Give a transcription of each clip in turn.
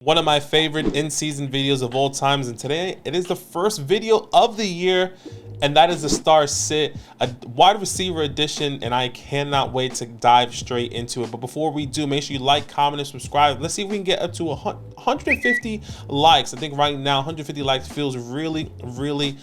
One of my favorite in-season videos of all times, and today it is the first video of the year, and that is the Star Sit, a wide receiver edition, and I cannot wait to dive straight into it. But before we do, make sure you like, comment, and subscribe. Let's see if we can get up to 150 likes. I think right now 150 likes feels really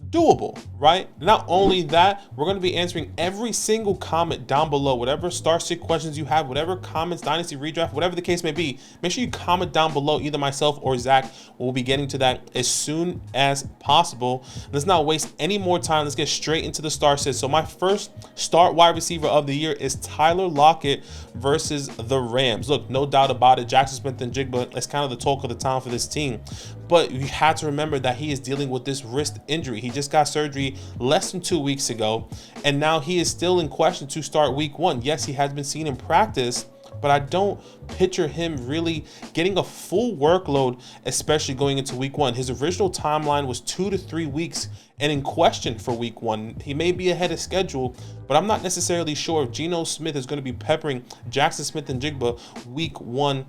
doable, right? Not only that, we're going to be answering every single comment down below. Whatever Star Sit questions you have, whatever comments, Dynasty Redraft, whatever the case may be, make sure you comment down below. Either myself or Zach will be getting to that as soon as possible. Let's not waste any more time. Let's get straight into the Star Sit. So my first start wide receiver of the year is Tyler Lockett versus the Rams. Look, no doubt about it, Jackson Smith and Jigba is kind of the talk of the town for this team. But you have to remember that he is dealing with this wrist injury. He just got surgery less than 2 weeks ago, and now he is still in question to start week 1. Yes, he has been seen in practice, but I don't picture him really getting a full workload, especially going into week 1. His original timeline was 2 to 3 weeks and in question for week 1. He may be ahead of schedule, but I'm not necessarily sure if Geno Smith is going to be peppering Jackson Smith and Jigba week 1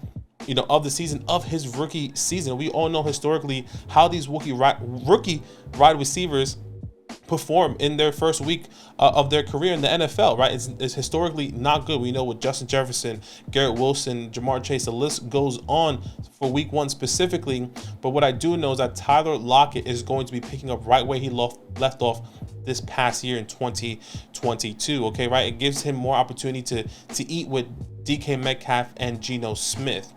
of the season, of his rookie season. We all know historically how these rookie wide receivers perform in their first week of their career in the NFL, right? It's historically not good. We know with Justin Jefferson, Garrett Wilson, Jamar Chase, the list goes on for week 1 specifically. But what I do know is that Tyler Lockett is going to be picking up right where he left off this past year in 2022, okay, right? It gives him more opportunity to eat with DK Metcalf and Geno Smith.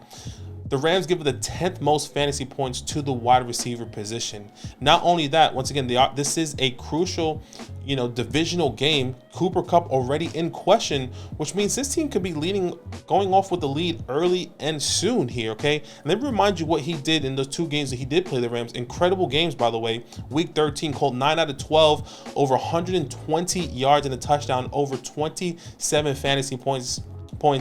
The Rams give it the 10th most fantasy points to the wide receiver position. Not only that, once again, this is a crucial, divisional game. Cooper Kupp already in question, which means this team could be going off with the lead early and soon here, okay? And let me remind you what he did in those 2 games that he did play the Rams. Incredible games, by the way. Week 13, called 9 out of 12, over 120 yards and a touchdown, over 27 fantasy points.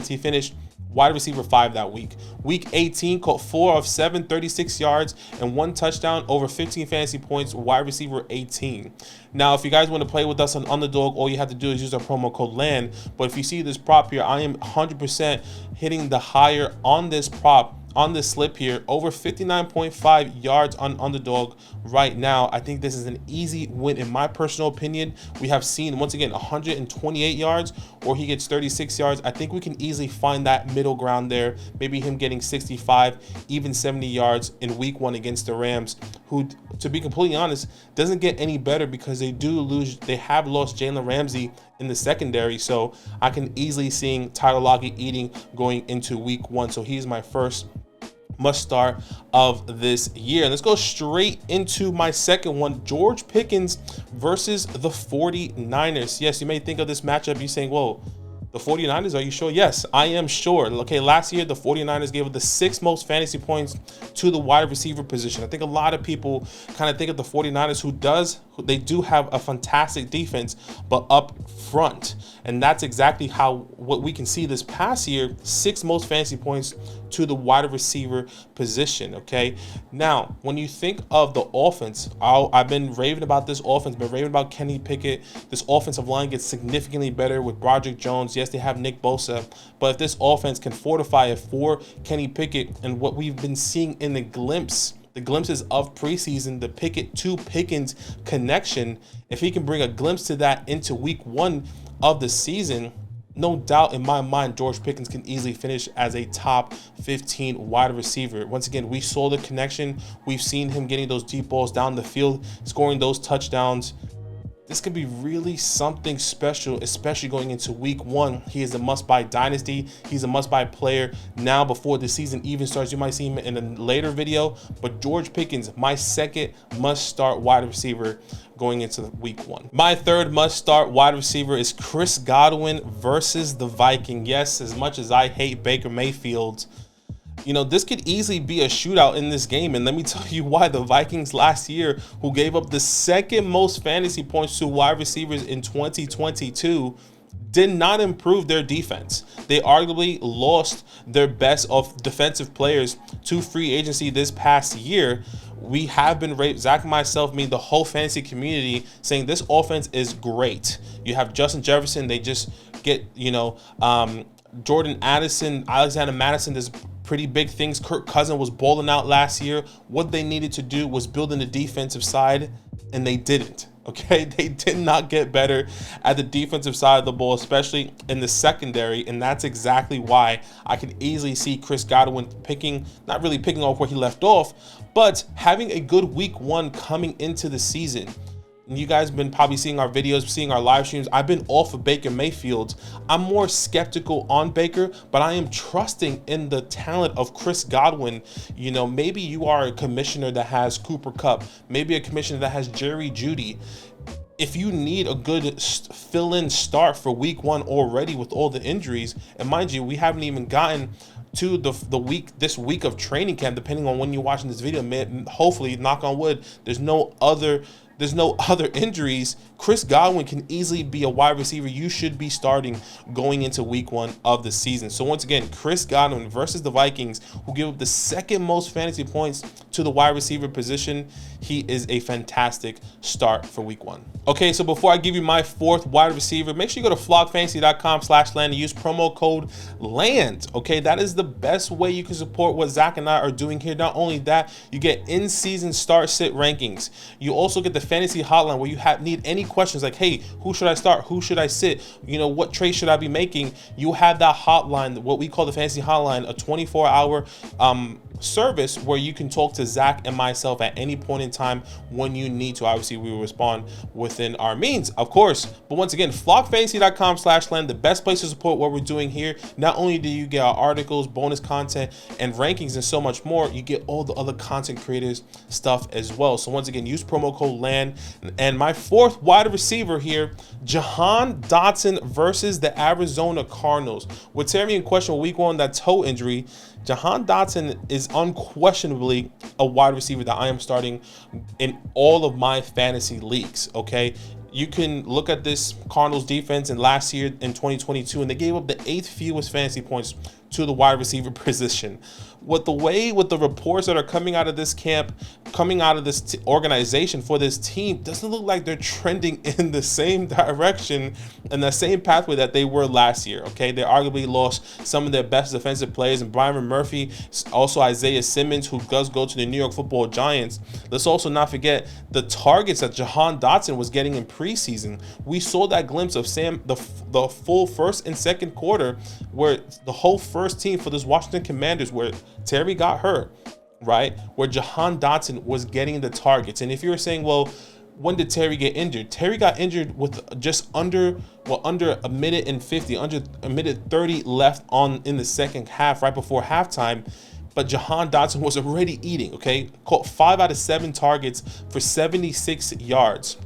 He finished wide receiver 5 that week. Week 18, caught 4 of 7, 36 yards and 1 touchdown, over 15 fantasy points, wide receiver 18. Now, if you guys want to play with us on Underdog, all you have to do is use our promo code LAND. But if you see this prop here, I am 100% hitting the higher on this prop, on this slip here, over 59.5 yards on Underdog right now. I think this is an easy win in my personal opinion. We have seen, once again, 128 yards, or he gets 36 yards. I think we can easily find that middle ground there. Maybe him getting 65, even 70 yards in week 1 against the Rams, who, to be completely honest, doesn't get any better because they have lost Jalen Ramsey in the secondary. So I can easily see Tyler Lockett going into week 1. So he's my first must start of this year. Let's go straight into my second one, George Pickens versus the 49ers. Yes, you may think of this matchup, you're saying, whoa, the 49ers, are you sure? Yes, I am sure. Okay, last year, the 49ers gave the 6th most fantasy points to the wide receiver position. I think a lot of people kind of think of the 49ers, they do have a fantastic defense, but up front. And that's exactly what we can see this past year, 6th most fantasy points to the wide receiver position, okay? Now, when you think of the offense, I've been raving about this offense, been raving about Kenny Pickett. This offensive line gets significantly better with Broderick Jones. Yes, they have Nick Bosa, but if this offense can fortify it for Kenny Pickett and what we've been seeing in the glimpses of preseason, the Pickett to Pickens connection, if he can bring a glimpse to that into week 1 of the season, no doubt in my mind, George Pickens can easily finish as a top 15 wide receiver. Once again, we saw the connection. We've seen him getting those deep balls down the field, scoring those touchdowns. This could be really something special, especially going into week 1. He is a must-buy dynasty. He's a must-buy player now before the season even starts. You might see him in a later video, but George Pickens, my second must-start wide receiver going into week 1. My third must-start wide receiver is Chris Godwin versus the Vikings. Yes, as much as I hate Baker Mayfield, this could easily be a shootout in this game. And let me tell you why. The Vikings last year, who gave up the 2nd most fantasy points to wide receivers in 2022, did not improve their defense. They arguably lost their best of defensive players to free agency this past year. We have been Zach and myself, the whole fantasy community, saying this offense is great. You have Justin Jefferson. They just get, Jordan Addison, Alexander Madison, there's pretty big things. Kirk Cousins was balling out last year. What they needed to do was build in the defensive side, and they didn't. Okay, they did not get better at the defensive side of the ball, especially in the secondary, and that's exactly why I can easily see Chris Godwin not really picking off where he left off, but having a good week 1 coming into the season. And you guys have been probably seeing our videos, seeing our live streams. I've been off of Baker Mayfield. I'm more skeptical on Baker, but I am trusting in the talent of Chris Godwin. You know, maybe you are a commissioner that has Cooper Kupp, maybe a commissioner that has Jerry Jeudy. If you need a good fill-in start for week 1 already with all the injuries, and mind you, we haven't even gotten to this week of training camp, depending on when you're watching this video. Hopefully, knock on wood, there's no other injuries. Chris Godwin can easily be a wide receiver you should be starting going into week 1 of the season. So once again, Chris Godwin versus the Vikings, who give up the 2nd most fantasy points to the wide receiver position. He is a fantastic start for week 1. Okay, so before I give you my 4th wide receiver, make sure you go to flogfantasy.com/land and use promo code LAND. Okay, that is the best way you can support what Zach and I are doing here. Not only that, you get in-season start sit rankings. You also get the fantasy hotline where you need any questions like, hey, who should I start? Who should I sit? You know, what trade should I be making? You have that hotline, what we call the fantasy hotline, a 24-hour service where you can talk to Zach and myself at any point in time when you need to. Obviously, we will respond within our means, of course. But once again, flogfantasy.com/land, the best place to support what we're doing here. Not only do you get our articles, bonus content, and rankings, and so much more, you get all the other content creators stuff as well. So once again, use promo code LAND. And my 4th wide receiver here, Jahan Dotson versus the Arizona Cardinals. With Terry in question week 1, that toe injury, Jahan Dotson is unquestionably a wide receiver that I am starting in all of my fantasy leagues, okay? You can look at this Cardinals defense in last year in 2022, and they gave up the 8th fewest fantasy points to the wide receiver position. With the reports that are coming out of this camp, coming out of this organization for this team, doesn't look like they're trending in the same direction and the same pathway that they were last year. Okay, they arguably lost some of their best defensive players, and Byron Murphy, also Isaiah Simmons, who does go to the New York Football Giants. Let's also not forget the targets that Jahan Dotson was getting in preseason. We saw that glimpse of the full first and second quarter, where the whole first team for this Washington Commanders, where Terry got hurt, right? Where Jahan Dotson was getting the targets. And if you're saying, well, when did Terry get injured? Terry got injured with just under a minute and 50, under a minute 30 left in the second half, right before halftime. But Jahan Dotson was already eating, okay? Caught 5 out of 7 targets for 76 yards.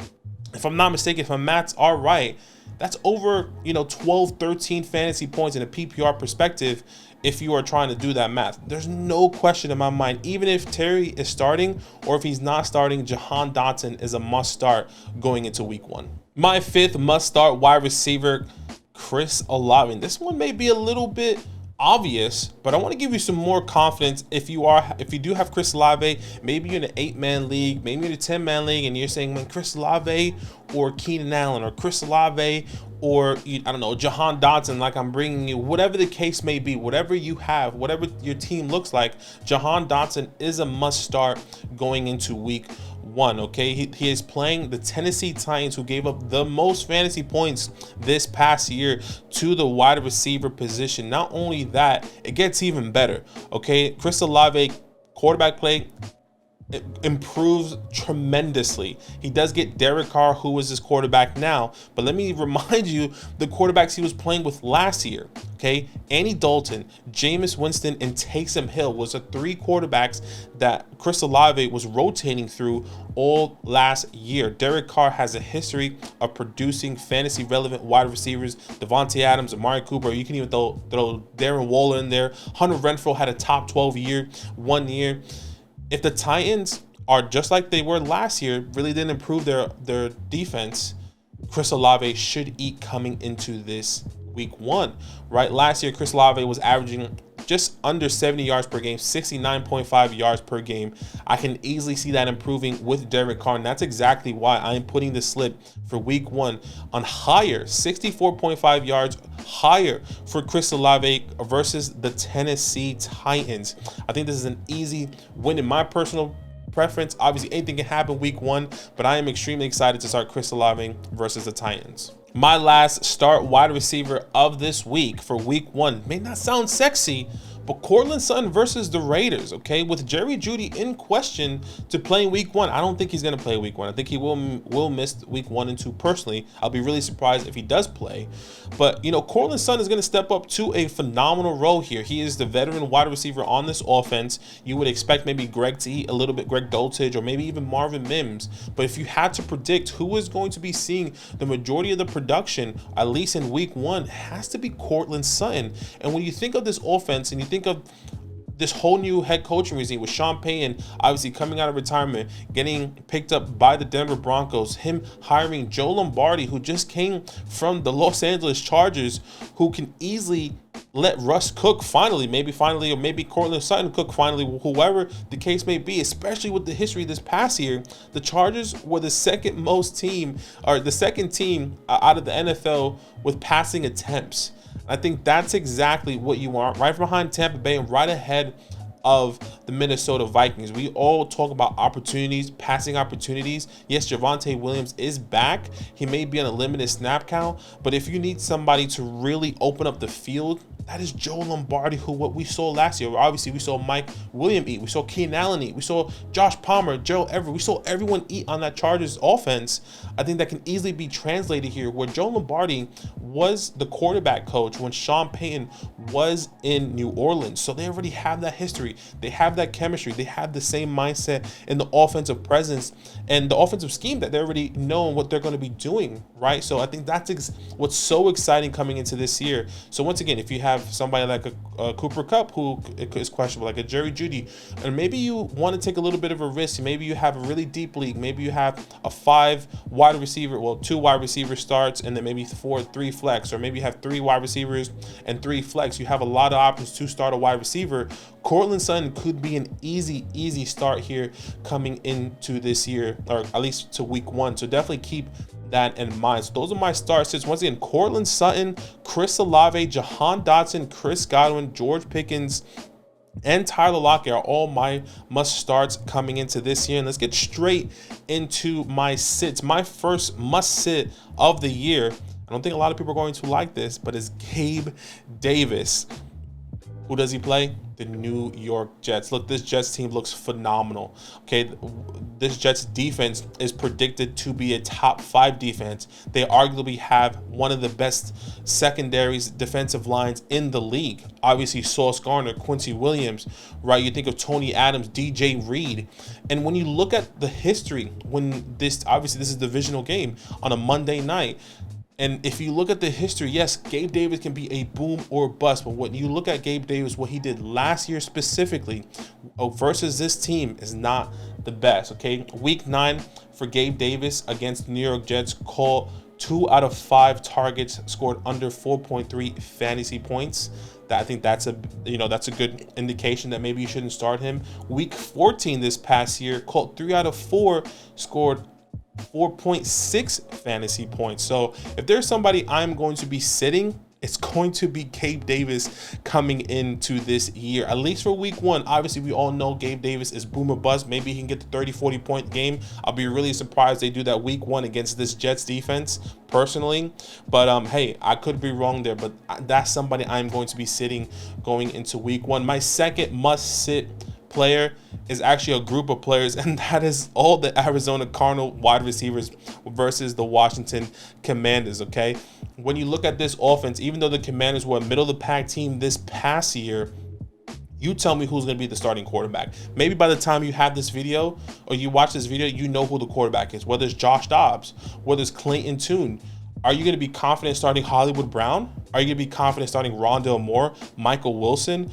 If I'm not mistaken, if my maths are right, that's over, 12, 13 fantasy points in a PPR perspective if you are trying to do that math. There's no question in my mind, even if Terry is starting or if he's not starting, Jahan Dotson is a must start going into week 1. My 5th must start wide receiver, Chris Olave. This one may be a little bit obvious, but I want to give you some more confidence. If you do have Chris Olave, maybe you're in an 8-man league, maybe you're in a 10-man league, and you're saying, man, Chris Olave or Keenan Allen or Chris Olave or I don't know, Jahan Dotson, like I'm bringing you, whatever the case may be, whatever you have, whatever your team looks like, Jahan Dotson is a must start going into week 1. Okay, he is playing the Tennessee Titans, who gave up the most fantasy points this past year to the wide receiver position. Not only that, it gets even better. Okay, Chris Olave quarterback play, it improves tremendously. He does get Derek Carr, who is his quarterback now, but let me remind you the quarterbacks he was playing with last year. Okay, Andy Dalton, Jameis Winston, and Taysom Hill was the 3 quarterbacks that Chris Olave was rotating through all last year. Derek Carr has a history of producing fantasy relevant wide receivers. Devontae Adams, Amari Cooper, you can even throw Darren Waller in there. Hunter Renfrow had a top 12 year, 1 year. If the Titans are just like they were last year, really didn't improve their defense, Chris Olave should eat coming into this week 1, right? Last year, Chris Olave was averaging just under 70 yards per game, 69.5 yards per game. I can easily see that improving with Derek Carr, and that's exactly why I'm putting the slip for week 1 on higher, 64.5 yards higher for Chris Olave versus the Tennessee Titans. I think this is an easy win in my personal preference. Obviously, anything can happen week 1, but I am extremely excited to start Chris Olave versus the Titans. My last start wide receiver of this week for week 1 may not sound sexy, but Courtland Sutton versus the Raiders, okay? With Jerry Jeudy in question to playing week 1, I don't think he's going to play week 1. I think he will miss week 1 and 2 personally. I'll be really surprised if he does play. But, you know, Courtland Sutton is going to step up to a phenomenal role here. He is the veteran wide receiver on this offense. You would expect maybe Greg to eat a little bit, Greg Dulcich, or maybe even Marvin Mims. But if you had to predict who is going to be seeing the majority of the production, at least in week 1, it has to be Courtland Sutton. And when you think of this offense and you think of this whole new head coaching regime with Sean Payton obviously coming out of retirement, getting picked up by the Denver Broncos, him hiring Joe Lombardi, who just came from the Los Angeles Chargers, who can easily let Russ cook finally, or maybe Courtland Sutton cook finally, whoever the case may be, especially with the history this past year. The Chargers were the second team out of the NFL with passing attempts. I think that's exactly what you want, right behind Tampa Bay and right ahead of the Minnesota Vikings. We all talk about opportunities, passing opportunities. Yes, Javonte Williams is back. He may be on a limited snap count, but if you need somebody to really open up the field, that is Joe Lombardi, who what we saw last year. Obviously, we saw Mike Williams eat. We saw Keenan Allen eat. We saw Josh Palmer, Gerald Everett. We saw everyone eat on that Chargers offense. I think that can easily be translated here, where Joe Lombardi was the quarterback coach when Sean Payton was in New Orleans. So they already have that history. They have that chemistry. They have the same mindset in the offensive presence and the offensive scheme that they already know what they're going to be doing, right? So I think that's what's so exciting coming into this year. So once again, if you have somebody like a Cooper Kupp who is questionable, like a Jerry Jeudy, and maybe you want to take a little bit of a risk, maybe you have a really deep league, maybe you have a 2 wide receiver starts and then maybe 3 flex, or maybe you have 3 wide receivers and 3 flex. You have a lot of options to start a wide receiver. Courtland Sutton could be an easy start here coming into this year, or at least to week 1. So definitely keep that in mind. So those are my start sits. Once again, Courtland Sutton, Chris Olave, Jahan Dotson, Chris Godwin, George Pickens, and Tyler Lockett are all my must starts coming into this year. And let's get straight into my sits. My first must sit of the year, I don't think a lot of people are going to like this, but it's Gabe Davis. Who does he play? The New York Jets. Look, this Jets team looks phenomenal. Okay, this Jets defense is predicted to be a top 5 defense. They arguably have one of the best secondaries, defensive lines in the league. Obviously, Sauce Gardner, Quincy Williams, right? You think of Tony Adams, DJ Reed. And when you look at the history, this is a divisional game on a Monday night. And if you look at the history, yes, Gabe Davis can be a boom or bust. But when you look at Gabe Davis, what he did last year specifically versus this team is not the best, okay? Week 9 for Gabe Davis against the New York Jets, caught 2 out of 5 targets, scored under 4.3 fantasy points. I think that's a good indication that maybe you shouldn't start him. Week 14 this past year, caught 3 out of 4, scored 4.6 fantasy points. So if there's somebody I'm going to be sitting, it's going to be Gabe Davis coming into this year, at least for week 1. Obviously, we all know Gabe Davis is boom or bust. Maybe he can get the 30-40 point game. I'll be really surprised they do that week 1 against this Jets defense personally. But hey, I could be wrong there, but that's somebody I'm going to be sitting going into week 1. My second must sit player is actually a group of players, and that is all the Arizona Cardinal wide receivers versus the Washington Commanders, okay? When you look at this offense, even though the Commanders were a middle-of-the-pack team this past year, you tell me who's going to be the starting quarterback. Maybe by the time you have this video or you watch this video, you know who the quarterback is, whether it's Josh Dobbs, whether it's Clayton Tune, Are you going to be confident starting Hollywood Brown? Are you going to be confident starting Rondale Moore, Michael Wilson,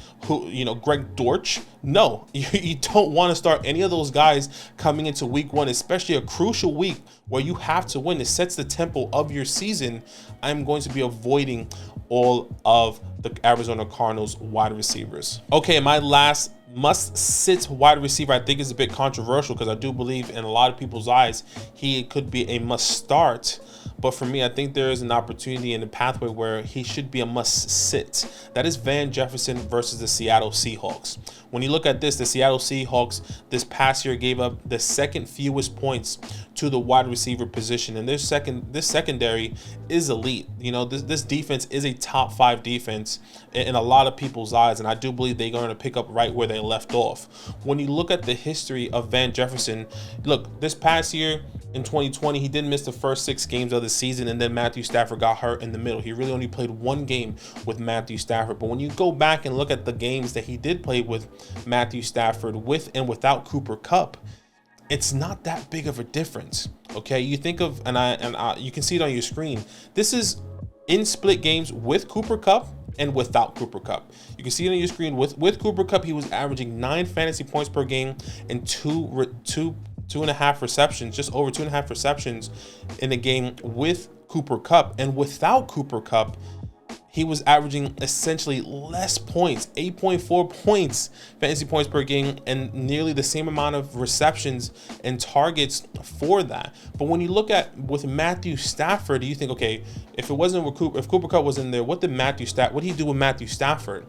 Greg Dortch? No, you don't want to start any of those guys coming into week 1, especially a crucial week where you have to win. It sets the tempo of your season. I'm going to be avoiding all of the Arizona Cardinals wide receivers. Okay, my last must-sit wide receiver I think is a bit controversial because I do believe in a lot of people's eyes he could be a must-start. But for me, I think there is an opportunity in the pathway where he should be a must-sit. That is Van Jefferson versus the Seattle Seahawks. When you look at this, the Seattle Seahawks this past year gave up the second fewest points to the wide receiver position, and this secondary is elite. This defense is a top 5 defense in a lot of people's eyes, and I do believe they're going to pick up right where they left off. When you look at the history of Van Jefferson, look, this past year in 2020, he did miss the first 6 games of the season, and then Matthew Stafford got hurt in the middle. He really only played 1 game with Matthew Stafford. But when you go back and look at the games that he did play with Matthew Stafford, with and without Cooper Kupp, it's not that big of a difference. Okay, you think of, and you can see it on your screen. This is in split games with Cooper Kupp and without Cooper Kupp. You can see it on your screen. With Cooper Kupp, he was averaging 9 fantasy points per game and 2.5 receptions, just over 2.5 receptions in a game with Cooper Kupp. And without Cooper Kupp, he was averaging essentially less points, 8.4 points, fantasy points per game, and nearly the same amount of receptions and targets for that. But when you look at with Matthew Stafford, you think, okay, if Cooper Kupp was in there, what did he do with Matthew Stafford?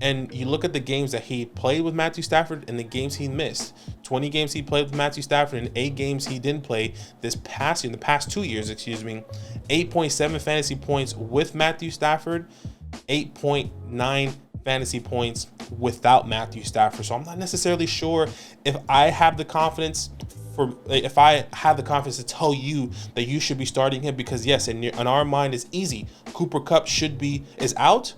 And you look at the games that he played with Matthew Stafford and the games he missed. 20 games he played with Matthew Stafford and 8 games he didn't play this past year, in the past 2 years, 8.7 fantasy points with Matthew Stafford, 8.9 fantasy points without Matthew Stafford. So I'm not necessarily sure if I have the confidence to tell you that you should be starting him, because yes, in our mind it's easy. Cooper Kupp is out.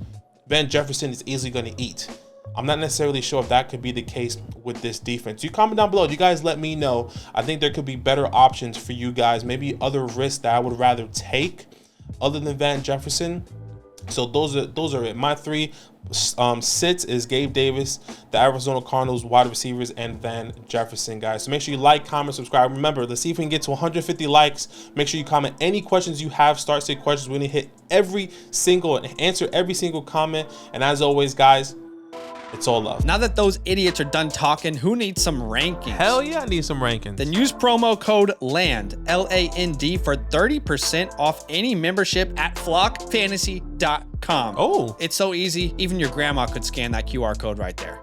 Van Jefferson is easily going to eat. I'm not necessarily sure if that could be the case with this defense. You comment down below. You guys let me know. I think there could be better options for you guys. Maybe other risks that I would rather take other than Van Jefferson. So those are it. My 3 sits is Gabe Davis, the Arizona Cardinals wide receivers, and Van Jefferson, guys. So make sure you like, comment, subscribe. Remember, let's see if we can get to 150 likes. Make sure you comment any questions you have. Start sit questions. We're gonna hit answer every single comment. And as always, guys, it's all love. Now that those idiots are done talking, who needs some rankings? Hell yeah, I need some rankings. Then use promo code LAND, LAND, for 30% off any membership at flockfantasy.com. Oh. It's so easy, even your grandma could scan that QR code right there.